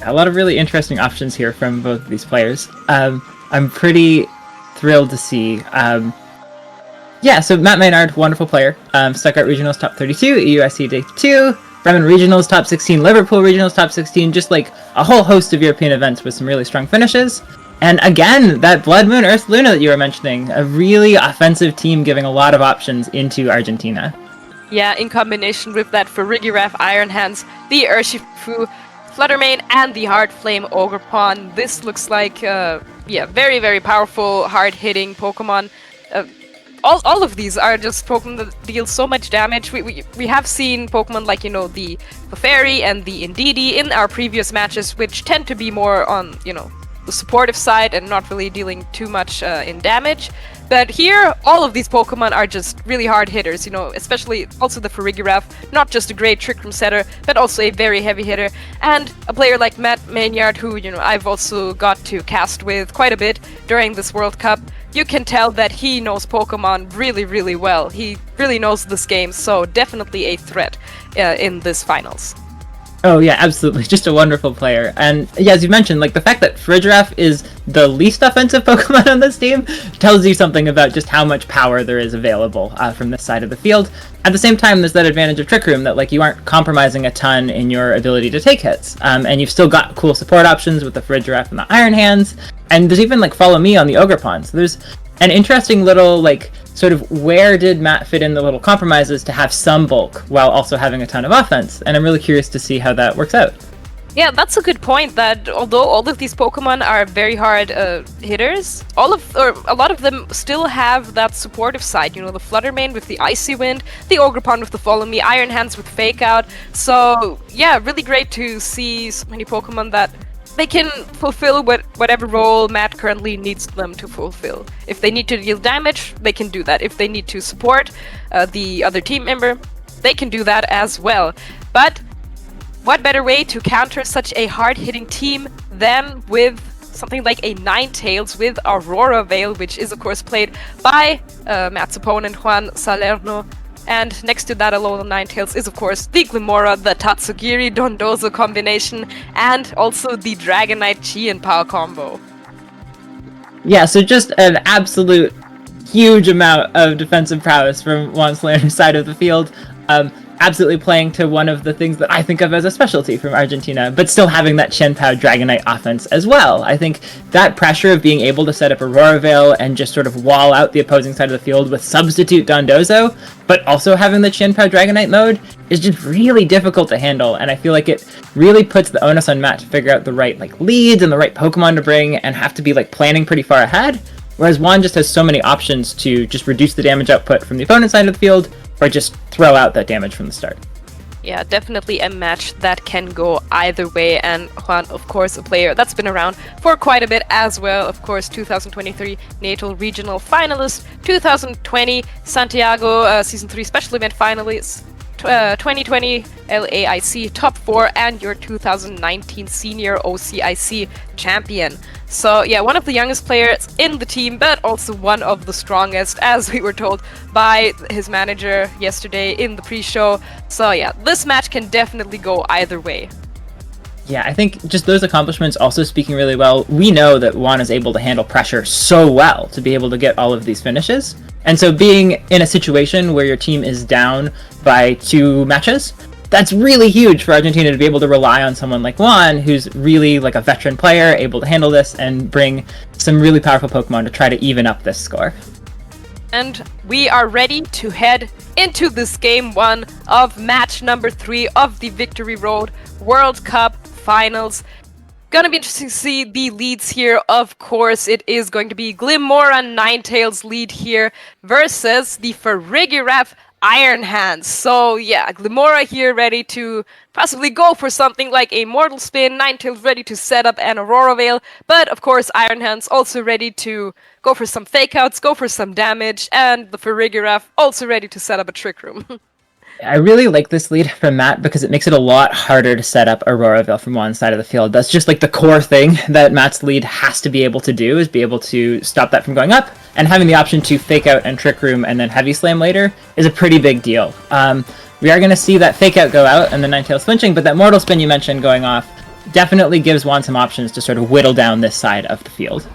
A lot of really interesting options here from both of these players. I'm pretty thrilled to see. Yeah, so Matt Maynard, wonderful player. Stuttgart Regionals top 32, EUSC Day 2, Bremen Regionals top 16, Liverpool Regionals top 16, just like a whole host of European events with some really strong finishes. And again, that Blood Moon Earth Luna that you were mentioning, a really offensive team giving a lot of options into Argentina. Yeah, in combination with that Farigiraf Iron Hands, the Urshifu Fluttermane, and the Hard Flame Ogre Pawn. This looks like, very, very powerful, hard-hitting Pokemon. All of these are just Pokemon that deal so much damage. We have seen Pokemon like, the Fairy and the Indeedee in our previous matches, which tend to be more on, the supportive side and not really dealing too much in damage. But here, all of these Pokemon are just really hard hitters, especially also the Farigiraf, not just a great Trick Room setter, but also a very heavy hitter. And a player like Matt Maynard, who, I've also got to cast with quite a bit during this World Cup. You can tell that he knows Pokemon really, really well. He really knows this game, so definitely a threat in this finals. Oh yeah, absolutely. Just a wonderful player. And yeah, as you mentioned, like the fact that Farigiraf is the least offensive Pokemon on this team tells you something about just how much power there is available from this side of the field. At the same time, there's that advantage of Trick Room that like you aren't compromising a ton in your ability to take hits. And you've still got cool support options with the Farigiraf and the Iron Hands. And there's even like Follow Me on the Ogre Pawn. So there's an interesting little like sort of where did Matt fit in the little compromises to have some bulk while also having a ton of offense, and I'm really curious to see how that works out. Yeah, that's a good point, that although all of these Pokemon are very hard hitters, a lot of them still have that supportive side, the Fluttermane with the Icy Wind, the Ogerpon with the Follow Me, Iron Hands with Fake Out. So yeah, really great to see so many Pokemon that they can fulfill whatever role Matt currently needs them to fulfill. If they need to deal damage, they can do that. If they need to support the other team member, they can do that as well. But what better way to counter such a hard-hitting team than with something like a Ninetales with Aurora Veil, which is of course played by Matt's opponent Juan Salerno. And next to that Alolan Ninetales is of course the Glimmora, the Tatsugiri Dondozo combination, and also the Dragonite Chi and Power combo. Yeah, so just an absolute huge amount of defensive prowess from Juan Salerno's side of the field. Absolutely playing to one of the things that I think of as a specialty from Argentina, but still having that Chien-Pao Dragonite offense as well. I think that pressure of being able to set up Aurora Veil and just sort of wall out the opposing side of the field with substitute Dondozo, but also having the Chien-Pao Dragonite mode is just really difficult to handle, and I feel like it really puts the onus on Matt to figure out the right like leads and the right Pokemon to bring and have to be like planning pretty far ahead, whereas Juan just has so many options to just reduce the damage output from the opponent's side of the field or just throw out that damage from the start. Yeah, definitely a match that can go either way, and Juan, of course, a player that's been around for quite a bit as well. Of course, 2023 Natal Regional finalist, 2020 Santiago Season 3 Special Event finalist, 2020 LAIC Top 4, and your 2019 Senior OCIC Champion. So yeah, one of the youngest players in the team, but also one of the strongest, as we were told by his manager yesterday in the pre-show. So yeah, this match can definitely go either way. Yeah, I think just those accomplishments also speaking really well. We know that Juan is able to handle pressure so well to be able to get all of these finishes. And so being in a situation where your team is down by 2 matches, that's really huge for Argentina to be able to rely on someone like Juan, who's really like a veteran player, able to handle this and bring some really powerful Pokemon to try to even up this score. And we are ready to head into this game 1 of match number 3 of the Victory Road World Cup Finals. Gonna be interesting to see the leads here. Of course, it is going to be Glimmora Ninetales lead here versus the Farigiraf Iron Hands. So yeah, Glimmora here ready to possibly go for something like a Mortal Spin, Ninetales ready to set up an Aurora Veil, but of course Iron Hands also ready to go for some Fake Outs, go for some damage, and the Farigiraf also ready to set up a Trick Room. I really like this lead from Matt because it makes it a lot harder to set up Aurora Veil from one side of the field. That's just like the core thing that Matt's lead has to be able to do, is be able to stop that from going up, and having the option to Fake Out and Trick Room and then Heavy Slam later is a pretty big deal. We are going to see that Fake Out go out and the Ninetales flinching, but that Mortal Spin you mentioned going off definitely gives Juan some options to sort of whittle down this side of the field.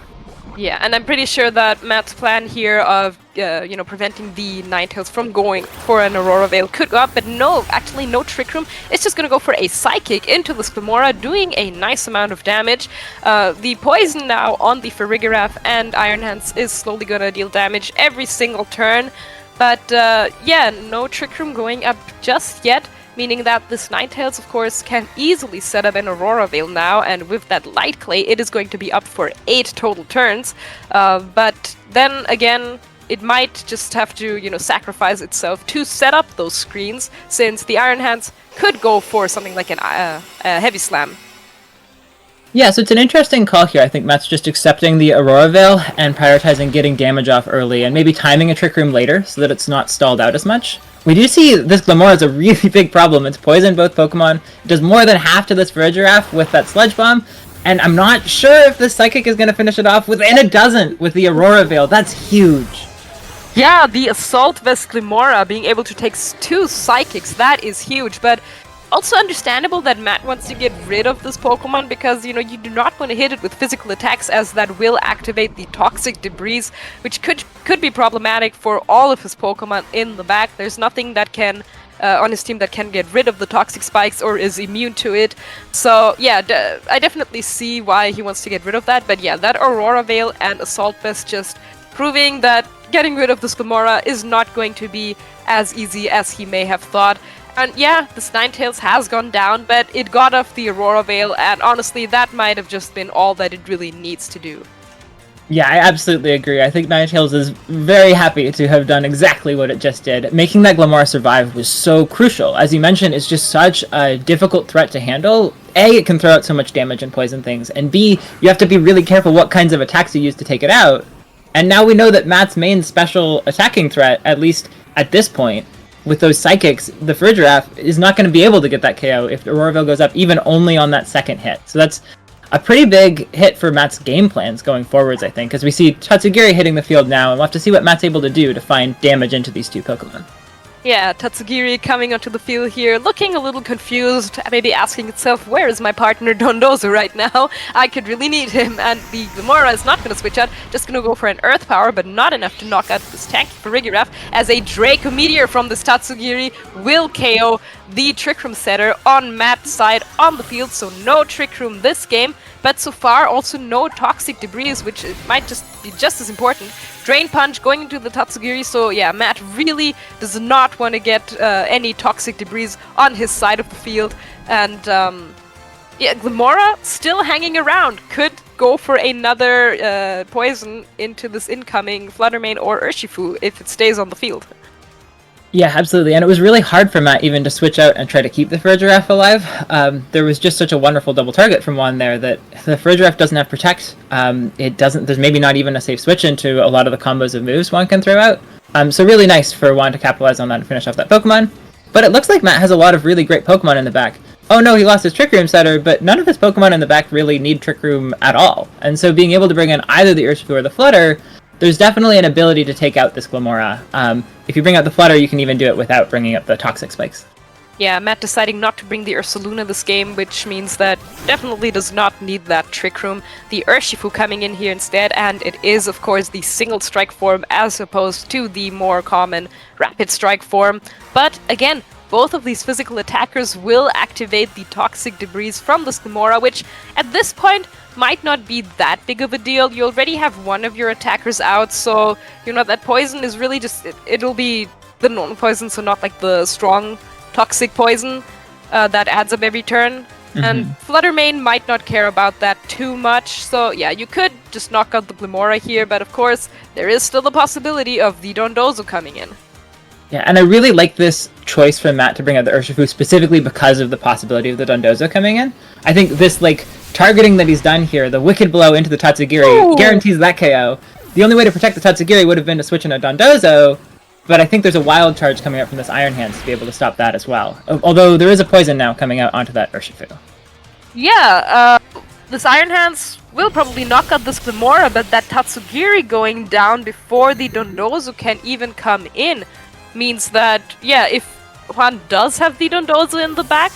Yeah, and I'm pretty sure that Matt's plan here of, preventing the Ninetales from going for an Aurora Veil could go up, but no, actually no Trick Room. It's just gonna go for a Psychic into the Sklimora, doing a nice amount of damage. The poison now on the Farigiraf and Iron Hands is slowly gonna deal damage every single turn, but yeah, no Trick Room going up just yet. Meaning that this Ninetales, of course, can easily set up an Aurora Veil now, and with that Light Clay, it is going to be up for 8 total turns. But then again, it might just have to, sacrifice itself to set up those screens, since the Iron Hands could go for something like a Heavy Slam. Yeah, so it's an interesting call here. I think Matt's just accepting the Aurora Veil and prioritizing getting damage off early, and maybe timing a Trick Room later so that it's not stalled out as much. We do see this Glamora is a really big problem. It's poisoned both Pokemon. It does more than half to this Farigiraf with that Sludge Bomb, and I'm not sure if the Psychic is going to finish it off within a dozen with the Aurora Veil. That's huge. Yeah, the Assault Vest Glamora being able to take 2 Psychics, that is huge, but also understandable that Matt wants to get rid of this Pokemon because, you do not want to hit it with physical attacks, as that will activate the Toxic Debris, which could be problematic for all of his Pokemon in the back. There's nothing that can, on his team, that can get rid of the Toxic Spikes or is immune to it. So, yeah, I definitely see why he wants to get rid of that, but yeah, that Aurora Veil and Assault Vest just proving that getting rid of this Glamora is not going to be as easy as he may have thought. And yeah, this Ninetales has gone down, but it got off the Aurora Veil, and honestly, that might have just been all that it really needs to do. Yeah, I absolutely agree. I think Ninetales is very happy to have done exactly what it just did. Making that Glamora survive was so crucial. As you mentioned, it's just such a difficult threat to handle. A, it can throw out so much damage and poison things, and B, you have to be really careful what kinds of attacks you use to take it out. And now we know that Matt's main special attacking threat, at least at this point, with those Psychics, the Farigiraf is not going to be able to get that KO if Aurora Veil goes up even only on that second hit. So that's a pretty big hit for Matt's game plans going forwards, I think, because we see Tatsugiri hitting the field now, and we'll have to see what Matt's able to do to find damage into these 2 Pokemon. Yeah, Tatsugiri coming onto the field here, looking a little confused, maybe asking itself, where is my partner Dondozo right now? I could really need him, and the Glamora is not going to switch out, just going to go for an Earth Power, but not enough to knock out this tanky Farigiraf, as a Draco Meteor from this Tatsugiri will KO the Trick Room setter on Matt's side on the field, so no Trick Room this game, but so far also no Toxic Debris, which might just be just as important. Drain Punch going into the Tatsugiri, so yeah, Matt really does not want to get any Toxic Debris on his side of the field, and yeah, Glamora still hanging around, could go for another poison into this incoming Fluttermane or Urshifu if it stays on the field. Yeah, absolutely, and it was really hard for Matt even to switch out and try to keep the Farigiraf alive. There was just such a wonderful double target from Juan there that the Farigiraf doesn't have Protect. It doesn't. There's maybe not even a safe switch into a lot of the combos of moves Juan can throw out. So really nice for Juan to capitalize on that and finish off that Pokemon. But it looks like Matt has a lot of really great Pokemon in the back. Oh no, he lost his Trick Room setter, but none of his Pokemon in the back really need Trick Room at all. And so being able to bring in either the Urshifu or the Flutter, there's definitely an ability to take out this Glamora. If you bring out the Flutter, you can even do it without bringing up the Toxic Spikes. Yeah, Matt deciding not to bring the Ursaluna this game, which means that definitely does not need that Trick Room. The Urshifu coming in here instead, and it is, of course, the Single Strike form as opposed to the more common Rapid Strike form. But again, both of these physical attackers will activate the Toxic Debris from the Glamora, which at this point might not be that big of a deal. You already have one of your attackers out, so that poison is really just it'll be the normal poison, so not like the strong toxic poison that adds up every turn. Mm-hmm. And Fluttermane might not care about that too much, so yeah, you could just knock out the Glamora here, but of course there is still the possibility of the Dondozo coming in. Yeah, and I really like this choice from Matt to bring out the Urshifu specifically because of the possibility of the Dondozo coming in. I think this, targeting that he's done here, the Wicked Blow into the Tatsugiri, guarantees that KO. The only way to protect the Tatsugiri would have been to switch in a Dondozo, but I think there's a Wild Charge coming out from this Iron Hands to be able to stop that as well. Although there is a Poison now coming out onto that Urshifu. Yeah, this Iron Hands will probably knock out this Glamora, but that Tatsugiri going down before the Dondozo can even come in means that, yeah, if Juan does have the Dondozo in the back,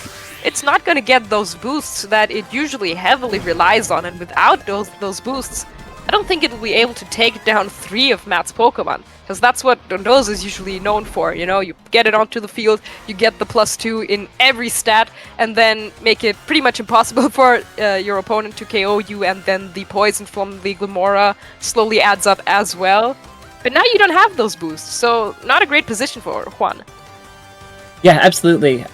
it's not going to get those boosts that it usually heavily relies on, and without those boosts, I don't think it will be able to take down 3 of Matt's Pokemon, because that's what Dondozo is usually known for, you know, you get it onto the field, you get the +2 in every stat, and then make it pretty much impossible for your opponent to KO you, and then the poison from the Glimmora slowly adds up as well. But now you don't have those boosts, so not a great position for Juan. Yeah, absolutely.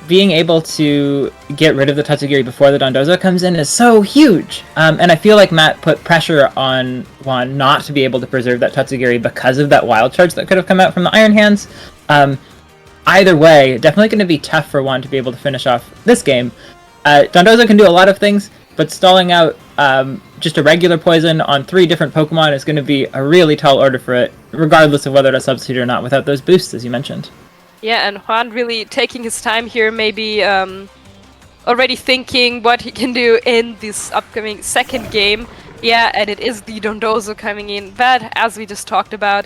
Being able to get rid of the Tatsugiri before the Dondozo comes in is so huge. And I feel like Matt put pressure on Juan not to be able to preserve that Tatsugiri because of that Wild Charge that could have come out from the Iron Hands. Either way, definitely going to be tough for Juan to be able to finish off this game. Dondozo can do a lot of things, but stalling out just a regular poison on 3 different Pokemon is going to be a really tall order for it, regardless of whether to substitute or not without those boosts, as you mentioned. Yeah, and Juan really taking his time here, maybe already thinking what he can do in this upcoming second game. Yeah, and it is the Dondozo coming in, but as we just talked about,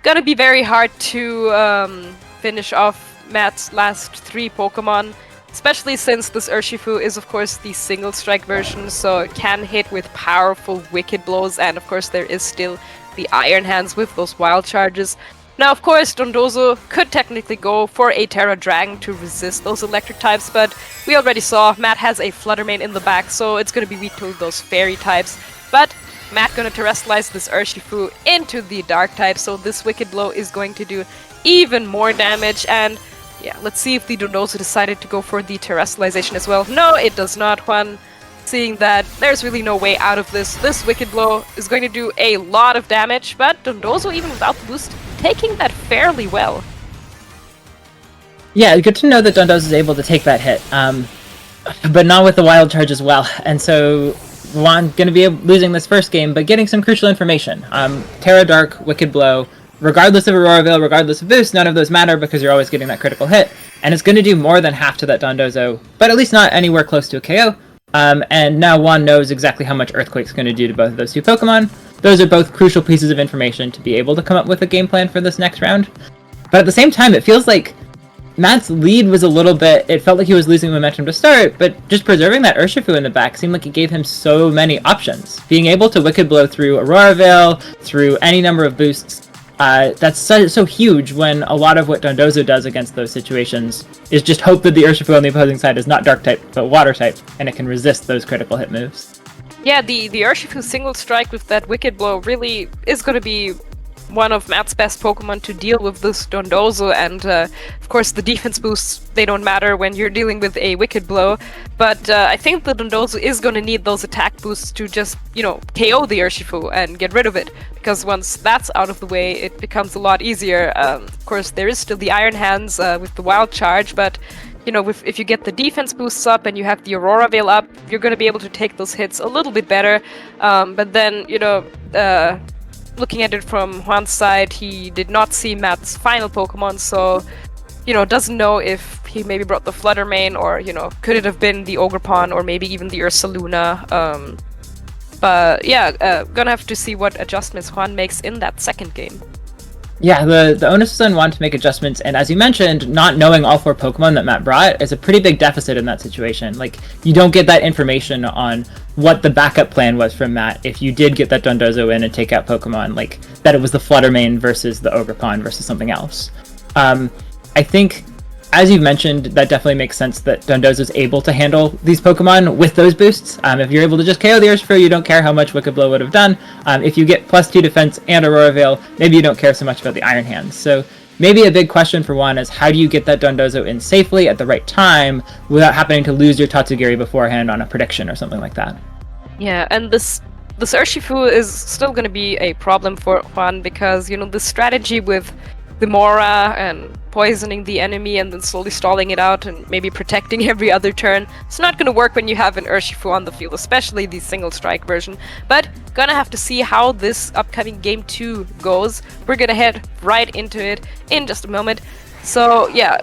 gonna be very hard to finish off Matt's last 3 Pokemon, especially since this Urshifu is of course the single strike version, so it can hit with powerful Wicked Blows, and of course there is still the Iron Hands with those Wild Charges. Now, of course, Dondozo could technically go for a Terra Dragon to resist those electric types, but we already saw Matt has a Flutter Mane in the back, so it's going to be weak to those fairy types. But Matt going to Terrestrialize this Urshifu into the dark type, so this Wicked Blow is going to do even more damage. And yeah, let's see if the Dondozo decided to go for the Terrestrialization as well. No, it does not, Juan. Seeing that there's really no way out of this. This Wicked Blow is going to do a lot of damage, but Dondozo, even without the boost, taking that fairly well. Yeah, good to know that Dondozo is able to take that hit, but not with the Wild Charge as well. And so Juan going to be losing this first game, but getting some crucial information. Terra Dark, Wicked Blow, regardless of Aurora Veil, regardless of boost, none of those matter because you're always getting that critical hit. And it's going to do more than half to that Dondozo, but at least not anywhere close to a KO. And now Juan knows exactly how much Earthquake's going to do to both of those 2 Pokemon. Those are both crucial pieces of information to be able to come up with a game plan for this next round. But at the same time, it feels like Matt's lead was a little bit... It felt like he was losing momentum to start, but just preserving that Urshifu in the back seemed like it gave him so many options. Being able to Wicked Blow through Aurora Veil, through any number of boosts, that's so huge when a lot of what Dondozo does against those situations is just hope that the Urshifu on the opposing side is not Dark type, but Water type, and it can resist those critical hit moves. Yeah, the Urshifu single strike with that Wicked Blow really is going to be one of Matt's best Pokemon to deal with this Dondozo, and of course the defense boosts, they don't matter when you're dealing with a Wicked Blow, but I think the Dondozo is going to need those attack boosts to just, you know, KO the Urshifu and get rid of it, because once that's out of the way, it becomes a lot easier. Of course, there is still the Iron Hands with the Wild Charge, but you know, if you get the defense boosts up and you have the Aurora Veil up, you're going to be able to take those hits a little bit better. But then, you know, looking at it from Juan's side, he did not see Matt's final Pokemon, so, you know, doesn't know if he maybe brought the Flutter Mane, or, you know, could it have been the Ogerpon, or maybe even the Ursaluna. But yeah, gonna have to see what adjustments Juan makes in that second game. Yeah, the onus is on Juan to make adjustments, and as you mentioned, not knowing all 4 Pokemon that Matt brought is a pretty big deficit in that situation. Like, you don't get that information on what the backup plan was from Matt if you did get that Dondozo in and take out Pokemon, like that it was the Flutter Mane versus the Ogerpon versus something else. I think, as you've mentioned, that definitely makes sense that Dondozo is able to handle these Pokemon with those boosts. If you're able to just KO the Urshifu, you don't care how much Wicked Blow would have done. If you get +2 defense and Aurora Veil, maybe you don't care so much about the Iron Hands. So maybe a big question for Juan is, how do you get that Dondozo in safely at the right time without happening to lose your Tatsugiri beforehand on a prediction or something like that? Yeah, and this Urshifu is still going to be a problem for Juan, because, you know, the strategy with the Mora and poisoning the enemy and then slowly stalling it out and maybe protecting every other turn, it's not going to work when you have an Urshifu on the field, especially the single strike version. But gonna have to see how this upcoming game 2 goes. We're gonna head right into it in just a moment. So yeah,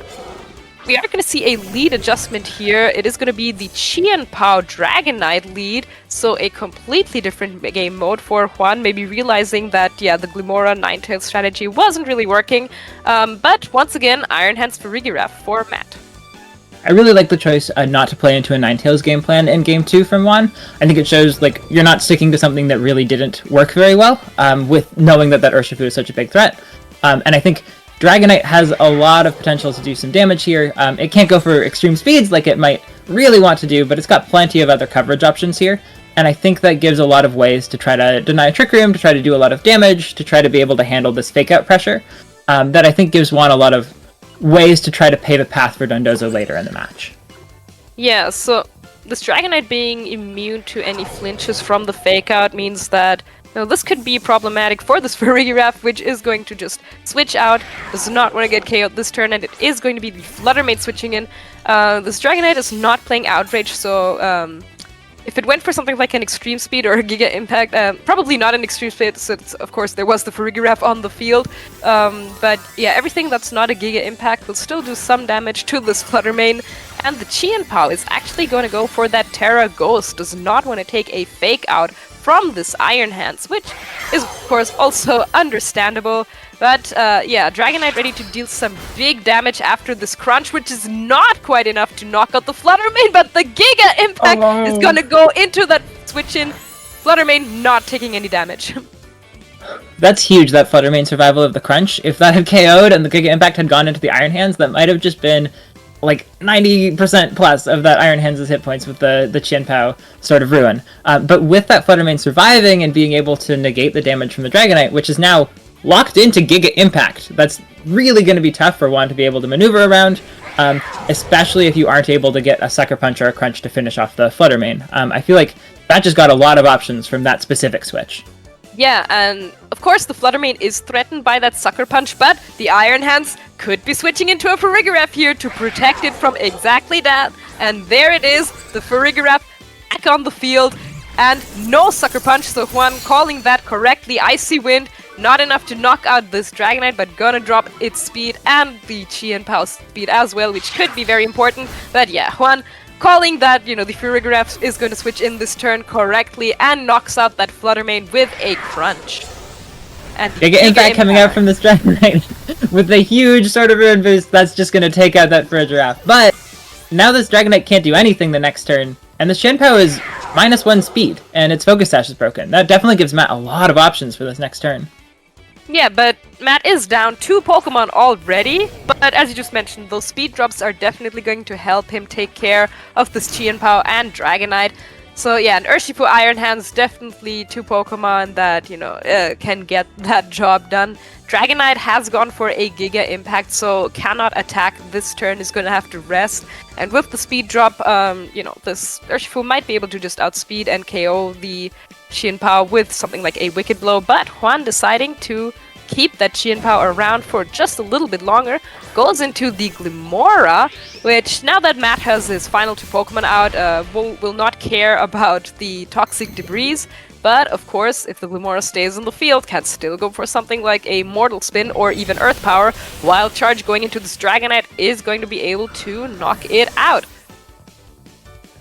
we are going to see a lead adjustment here. It is going to be the Qianpao Dragonite lead, so a completely different game mode for Juan, maybe realizing that, yeah, the Glimmora Ninetales strategy wasn't really working. But once again, Iron Hands for Regirev for Matt. I really like the choice not to play into a Ninetales game plan in Game 2 from Juan. I think it shows like you're not sticking to something that really didn't work very well, with knowing that Urshifu is such a big threat. And I think Dragonite has a lot of potential to do some damage here. It can't go for extreme speeds like it might really want to do, but it's got plenty of other coverage options here. And I think that gives a lot of ways to try to deny a Trick Room, to try to do a lot of damage, to try to be able to handle this fake-out pressure. That I think gives Juan a lot of ways to try to pave a path for Dondozo later in the match. Yeah, so this Dragonite being immune to any flinches from the fake-out means that this could be problematic for this Farigiraf, which is going to just switch out, does not want to get KO'd this turn, and it is going to be the Flutter Mane switching in. This Dragonite is not playing Outrage, so if it went for something like an Extreme Speed or a Giga Impact, probably not an Extreme Speed, since of course there was the Farigiraf on the field, but yeah, everything that's not a Giga Impact will still do some damage to this Flutter Mane, and the Qianpao is actually going to go for that Terra Ghost, does not want to take a Fake Out from this Iron Hands, which is of course also understandable. But yeah, Dragonite ready to deal some big damage after this crunch, which is not quite enough to knock out the Flutter Mane, but the Giga Impact is gonna go into that switch in. Flutter Mane not taking any damage. That's huge, that Flutter Mane survival of the crunch. If that had KO'd and the Giga Impact had gone into the Iron Hands, that might have just been like 90% plus of that Iron Hands' hit points with the Qianpao sort of ruin. But with that Flutter Mane surviving and being able to negate the damage from the Dragonite, which is now locked into Giga Impact, that's really going to be tough for Juan to be able to maneuver around, especially if you aren't able to get a Sucker Punch or a Crunch to finish off the Flutter Mane. I feel like that just got a lot of options from that specific switch. Yeah, and of course the Flutter Mane is threatened by that Sucker Punch, but the Iron Hands could be switching into a Farigiraf here to protect it from exactly that. And there it is, the Farigiraf back on the field, and no Sucker Punch, so Juan calling that correctly. Icy Wind, not enough to knock out this Dragonite, but gonna drop its speed and the Qianpao speed as well, which could be very important. But yeah, Juan calling that, the Farigiraf is going to switch in this turn correctly and knocks out that Flutter Mane with a Crunch. And Giga Impact coming out from this Dragonite with a huge sort of ruin boost that's just going to take out that Farigiraf. But now this Dragonite can't do anything the next turn, and the Qianpao is -1 speed, and its Focus Sash is broken. That definitely gives Matt a lot of options for this next turn. Yeah, but Matt is down 2 Pokemon already, but as you just mentioned, those speed drops are definitely going to help him take care of this Qianpao and Dragonite. So yeah, an Urshifu Iron Hands, definitely 2 Pokemon that, can get that job done. Dragonite has gone for a Giga Impact, so cannot attack this turn, is going to have to rest. And with the speed drop, this Urshifu might be able to just outspeed and KO the Qianpao with something like a Wicked Blow, but Juan deciding to keep that Qianpao around for just a little bit longer, goes into the Glimmora, which now that Matt has his final 2 Pokemon out, will not care about the Toxic Debris, but of course, if the Glimmora stays in the field, can still go for something like a Mortal Spin or even Earth Power. Wild Charge going into this Dragonite is going to be able to knock it out.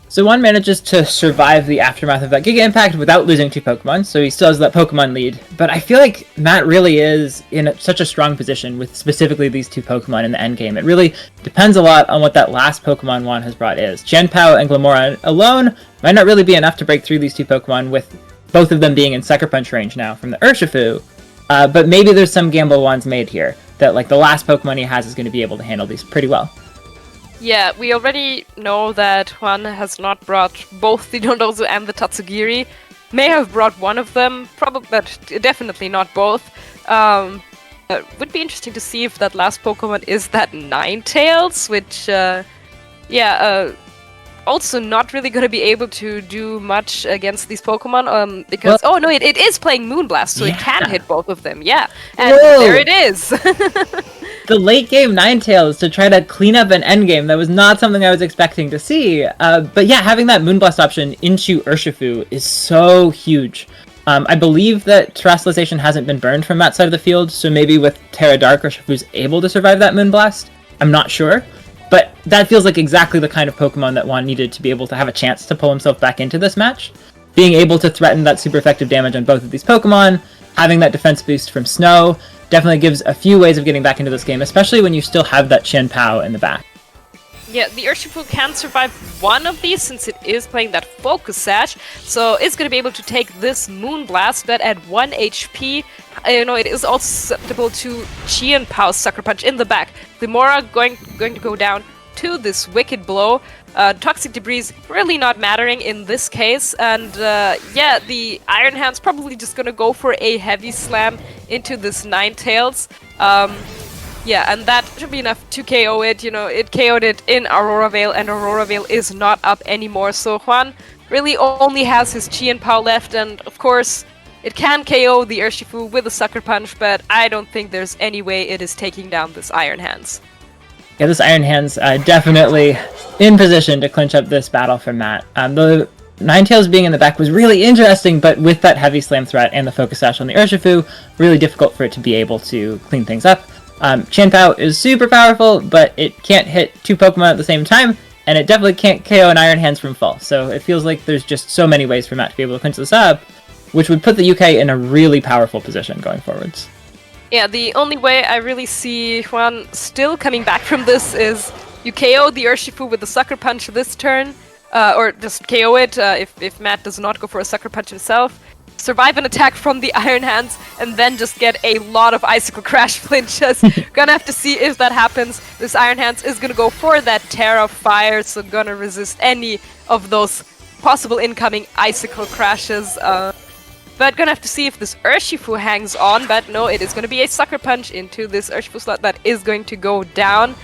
So Juan manages to survive the aftermath of that Giga Impact without losing 2 Pokemon, so he still has that Pokemon lead. But I feel like Matt really is in such a strong position with specifically these 2 Pokemon in the endgame. It really depends a lot on what that last Pokemon Juan has brought is. Qianpao and Glimmora alone might not really be enough to break through these 2 Pokemon, with both of them being in Sucker Punch range now from the Urshifu. But maybe there's some gamble Juan's made here, that like the last Pokemon he has is going to be able to handle these pretty well. Yeah, we already know that Juan has not brought both the Dondozo and the Tatsugiri. May have brought one of them, probably, but definitely not both. It would be interesting to see if that last Pokemon is that Ninetales, which, also not really going to be able to do much against these Pokemon, because, well, it is playing Moonblast, so it can hit both of them, yeah. And Whoa. there it is! The late game Ninetales to try to clean up an endgame, that was not something I was expecting to see. But yeah, having that Moonblast option into Urshifu is so huge. I believe that Terrestrialization hasn't been burned from that side of the field, so maybe with Terra Dark, Urshifu's able to survive that Moonblast. I'm not sure. But that feels like exactly the kind of Pokemon that Juan needed to be able to have a chance to pull himself back into this match. Being able to threaten that super effective damage on both of these Pokemon, having that defense boost from Snow, definitely gives a few ways of getting back into this game, especially when you still have that Qianpao in the back. Yeah, the Urshifu can survive one of these since it is playing that Focus Sash, so it's going to be able to take this Moonblast, but at 1 HP, it is also susceptible to Chien Pao's Sucker Punch in the back. The Mora going to go down to this Wicked Blow. Toxic Debris really not mattering in this case, and yeah, the Iron Hand's probably just going to go for a Heavy Slam into this Ninetales. Yeah, and that should be enough to KO it. It KO'd it in Aurora Veil, and Aurora Veil is not up anymore. So Juan really only has his Chien Pao left, and of course, it can KO the Urshifu with a Sucker Punch, but I don't think there's any way it is taking down this Iron Hands. Yeah, this Iron Hands definitely in position to clinch up this battle for Matt. The Ninetales being in the back was really interesting, but with that Heavy Slam threat and the Focus Sash on the Urshifu, really difficult for it to be able to clean things up. Chien Pao is super powerful, but it can't hit two Pokemon at the same time, and it definitely can't KO an Iron Hands from full. So it feels like there's just so many ways for Matt to be able to clinch this up, which would put the UK in a really powerful position going forwards. Yeah, the only way I really see Juan still coming back from this is you KO the Urshifu with the Sucker Punch this turn, or just KO it if Matt does not go for a Sucker Punch himself. Survive an attack from the Iron Hands, and then just get a lot of Icicle Crash flinches. Gonna have to see if that happens. This Iron Hands is gonna go for that Terra Fire, so gonna resist any of those possible incoming Icicle Crashes. But gonna have to see if this Urshifu hangs on, but no, it is gonna be a Sucker Punch into this Urshifu slot that is going to go down.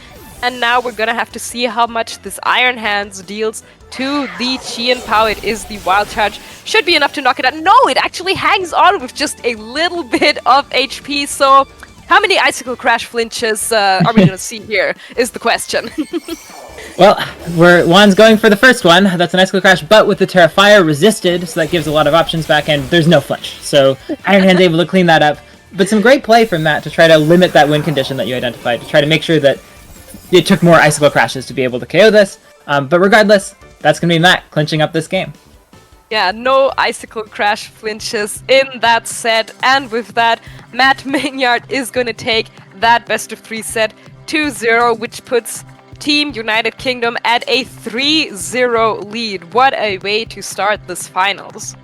And now we're gonna have to see how much this Iron Hands deals to the Chien Pao. It is the Wild Charge. Should be enough to knock it out. No, it actually hangs on with just a little bit of HP. So how many Icicle Crash flinches are we gonna see here is the question. Well, Juan's going for the first one. That's an Icicle Crash, but with the Terra Fire resisted, so that gives a lot of options back, and there's no flinch. So Iron Hand's able to clean that up. But some great play from Matt to try to limit that win condition that you identified, to try to make sure that it took more Icicle Crashes to be able to KO this. But regardless, that's going to be Matt clinching up this game. Yeah, no Icicle Crash flinches in that set, and with that, Matt Maynard is going to take that best of 3 set 2-0, which puts Team United Kingdom at a 3-0 lead. What a way to start this finals.